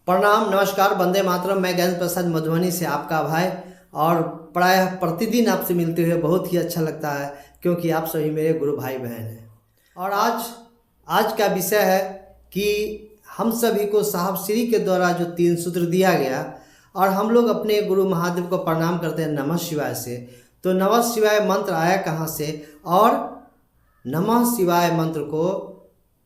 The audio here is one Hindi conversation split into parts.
प्रणाम, नमस्कार, वंदे मातरम। मैं ज्ञान प्रसाद मधुबनी से आपका भाई और प्रायः प्रतिदिन आपसे मिलते हुए बहुत ही अच्छा लगता है, क्योंकि आप सभी मेरे गुरु भाई बहन हैं। और आज का विषय है कि हम सभी को साहब श्री के द्वारा जो 3 सूत्र दिया गया और हम लोग अपने गुरु महादेव को प्रणाम करते हैं नमः शिवाय से। तो नमः शिवाय मंत्र आया कहाँ से और नमः शिवाय मंत्र को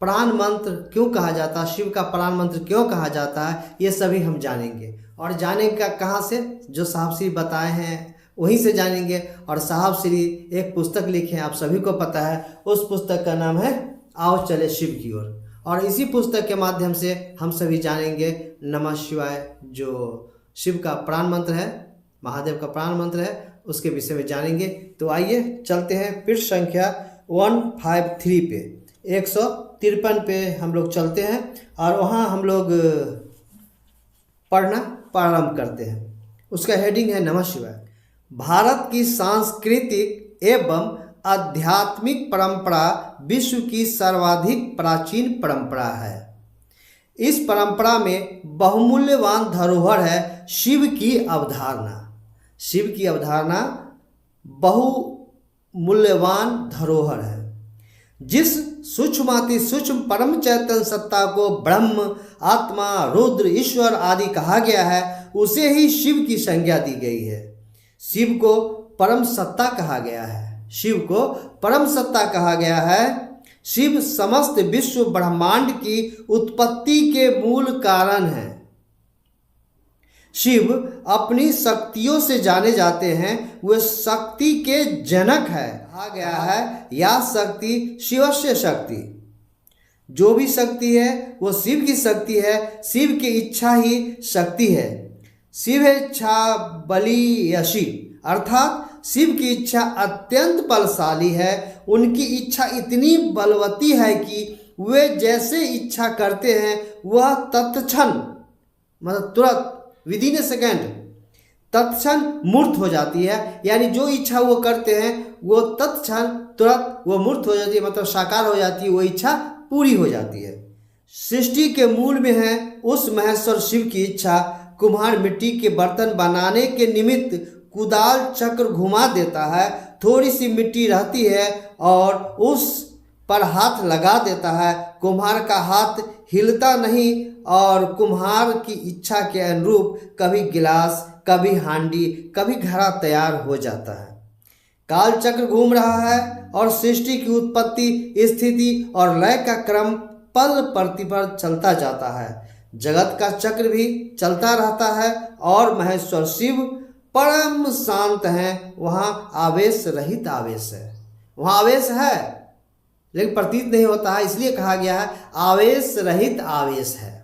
प्राण मंत्र क्यों कहा जाता है, शिव का प्राण मंत्र क्यों कहा जाता है, ये सभी हम जानेंगे। और जानेंगे कहाँ से? जो साहब श्री बताए हैं वहीं से जानेंगे। और साहब श्री एक पुस्तक लिखे हैं, आप सभी को पता है, उस पुस्तक का नाम है आओ चले शिव की ओर। और इसी पुस्तक के माध्यम से हम सभी जानेंगे नमः शिवाय, जो शिव का प्राण मंत्र है, महादेव का प्राण मंत्र है, उसके विषय में जानेंगे। तो आइए चलते हैं पृष्ठ संख्या 153 पे, 153 पे हम लोग चलते हैं और वहाँ हम लोग पढ़ना प्रारंभ करते हैं। उसका हेडिंग है नमः शिवाय। भारत की सांस्कृतिक एवं आध्यात्मिक परंपरा विश्व की सर्वाधिक प्राचीन परंपरा है। इस परंपरा में बहुमूल्यवान धरोहर है शिव की अवधारणा। शिव की अवधारणा बहुमूल्यवान धरोहर है। जिस सूक्ष्माति सूक्ष्म परम चैतन्य सत्ता को ब्रह्म, आत्मा, रुद्र, ईश्वर आदि कहा गया है, उसे ही शिव की संज्ञा दी गई है। शिव को परम सत्ता कहा गया है। शिव को परम सत्ता कहा गया है। शिव समस्त विश्व ब्रह्मांड की उत्पत्ति के मूल कारण है। शिव अपनी शक्तियों से जाने जाते हैं, वे शक्ति के जनक है। कहा गया है या शक्ति शिवस्य शक्ति। जो भी शक्ति है वो शिव की शक्ति है। शिव की इच्छा ही शक्ति है। शिव इच्छा बली यशी, अर्थात शिव की इच्छा अत्यंत बलशाली है। उनकी इच्छा इतनी बलवती है कि वे जैसे इच्छा करते हैं वह तत्क्षण, मतलब तुरंत, विदिन ए सेकेंड, तत्क्षण मूर्त हो जाती है। यानी जो इच्छा वो करते हैं वो तत्क्षण तुरंत वो मूर्त हो जाती है, मतलब साकार हो जाती है, वो इच्छा पूरी हो जाती है। सृष्टि के मूल में है उस महेश्वर शिव की इच्छा। कुम्हार मिट्टी के बर्तन बनाने के निमित्त कुदाल चक्र घुमा देता है, थोड़ी सी मिट्टी रहती है और उस पर हाथ लगा देता है। कुम्हार का हाथ हिलता नहीं और कुम्हार की इच्छा के अनुरूप कभी गिलास, कभी हांडी, कभी घड़ा तैयार हो जाता है। काल चक्र घूम रहा है और सृष्टि की उत्पत्ति, स्थिति और लय का क्रम पल प्रतिपल चलता जाता है। जगत का चक्र भी चलता रहता है और महेश्वर शिव परम शांत हैं। वहाँ आवेश रहित आवेश है। वहाँ आवेश है लेकिन प्रतीत नहीं होता है, इसलिए कहा गया है आवेश रहित आवेश है।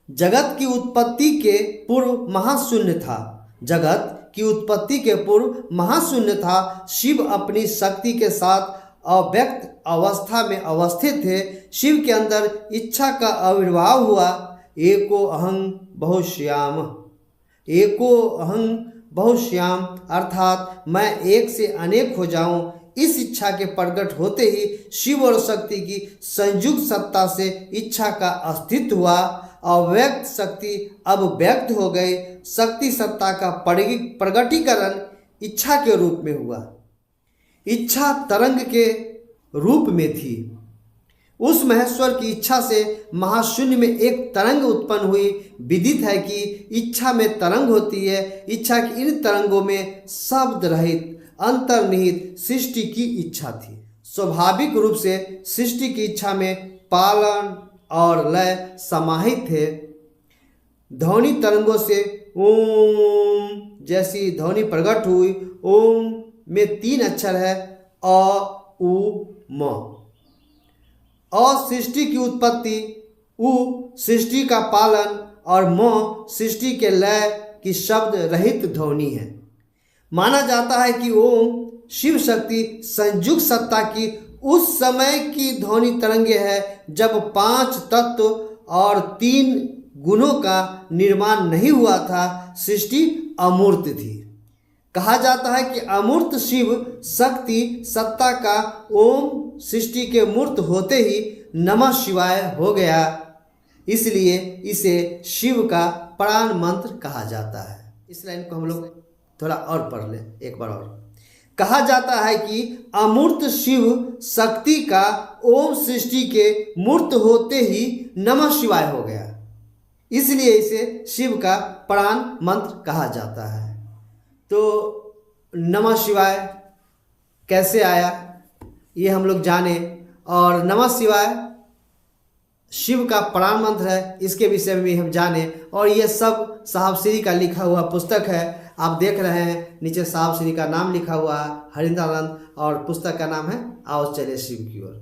जगत की उत्पत्ति के पूर्व महाशून्य था। जगत की उत्पत्ति के पूर्व महाशून्य था। शिव अपनी शक्ति के साथ अव्यक्त अवस्था में अवस्थित थे। शिव के अंदर इच्छा का आविर्भाव हुआ। एको अहं बहुश्याम, एको अहं बहुश्याम, अर्थात मैं एक से अनेक हो जाऊं। इस इच्छा के प्रकट होते ही शिव और शक्ति की संयुक्त सत्ता से इच्छा का अस्तित्व हुआ। अव्यक्त शक्ति अब व्यक्त हो गई। शक्ति सत्ता का प्रगटीकरण इच्छा के रूप में हुआ। इच्छा तरंग के रूप में थी। उस महेश्वर की इच्छा से महाशून्य में एक तरंग उत्पन्न हुई। विदित है कि इच्छा में तरंग होती है। इच्छा की इन तरंगों में शब्द रहित अंतर्निहित सृष्टि की इच्छा थी। स्वाभाविक रूप से सृष्टि की इच्छा में पालन और लय समाहित थे। ध्वनि तरंगों से ओम जैसी ध्वनि प्रकट हुई। ओम में 3 अक्षर है, अ, उ, म। अ सृष्टि की उत्पत्ति, उ सृष्टि का पालन और म सृष्टि के लय की शब्द रहित ध्वनि है। माना जाता है कि ओम शिव शक्ति संयुक्त सत्ता की उस समय की ध्वनि तरंगे है जब 5 तत्व और 3 गुणों का निर्माण नहीं हुआ था। सृष्टि अमूर्त थी। कहा जाता है कि अमूर्त शिव शक्ति सत्ता का ओम सृष्टि के मूर्त होते ही नमः शिवाय हो गया। इसलिए इसे शिव का प्राण मंत्र कहा जाता है। इस लाइन को हम लोग थोड़ा और पढ़ लें एक बार और। कहा जाता है कि अमूर्त शिव शक्ति का ओम सृष्टि के मूर्त होते ही नमः शिवाय हो गया, इसलिए इसे शिव का प्राण मंत्र कहा जाता है। तो नमः शिवाय कैसे आया ये हम लोग जाने, और नमः शिवाय शिव का प्राण मंत्र है इसके विषय में भी हम जाने। और ये सब साहब श्री का लिखा हुआ पुस्तक है, आप देख रहे हैं नीचे साहब श्री का नाम लिखा हुआ है हरिंद्रानंद, और पुस्तक का नाम है आओ चले शिव की ओर।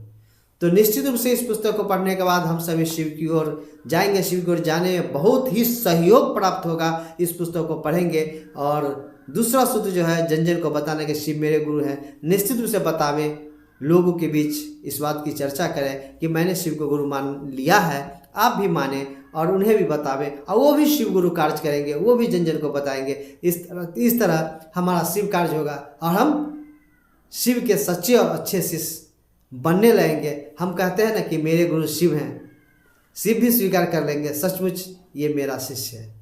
तो निश्चित रूप से इस पुस्तक को पढ़ने के बाद हम सभी शिव की ओर जाएंगे। शिव की ओर जाने में बहुत ही सहयोग प्राप्त होगा इस पुस्तक को पढ़ेंगे। और दूसरा सूत्र जो है जन जन को बताने के शिव मेरे गुरु हैं, निश्चित रूप से बतावें, लोगों के बीच इस बात की चर्चा करें कि मैंने शिव को गुरु मान लिया है, आप भी माने और उन्हें भी बतावें, और वो भी शिव गुरु कार्य करेंगे, वो भी जन जन को बताएंगे। इस तरह हमारा शिव कार्य होगा और हम शिव के सच्चे और अच्छे शिष्य बनने लगेंगे। हम कहते हैं ना कि मेरे गुरु शिव हैं, शिव भी स्वीकार कर लेंगे, सचमुच ये मेरा शिष्य है।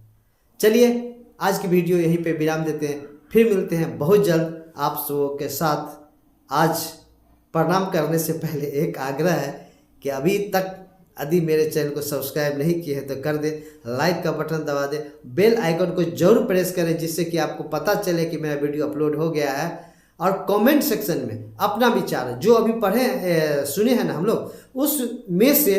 चलिए आज की वीडियो यहीं पे विराम देते हैं, फिर मिलते हैं बहुत जल्द आप सबों के साथ। आज प्रणाम करने से पहले एक आग्रह है कि अभी तक यदि मेरे चैनल को सब्सक्राइब नहीं किए हैं तो कर दे, लाइक का बटन दबा दे, बेल आइकन को जरूर प्रेस करें जिससे कि आपको पता चले कि मेरा वीडियो अपलोड हो गया है। और कमेंट सेक्शन में अपना विचार जो अभी पढ़े सुने हैं ना हम लोग, उसमें से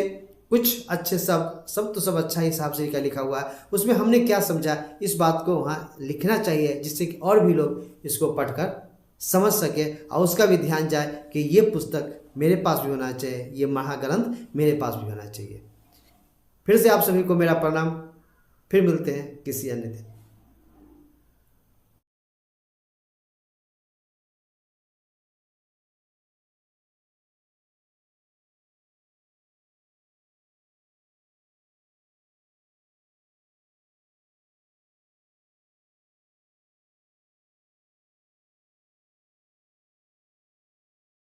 कुछ अच्छे सब तो सब अच्छा ही साहब श्री का लिखा हुआ है, उसमें हमने क्या समझा इस बात को वहाँ लिखना चाहिए जिससे कि और भी लोग इसको पढ़कर समझ सके और उसका भी ध्यान जाए कि ये पुस्तक मेरे पास भी होना चाहिए, ये महाग्रंथ मेरे पास भी होना चाहिए। फिर से आप सभी को मेरा प्रणाम, फिर मिलते हैं किसी अन्य दिन।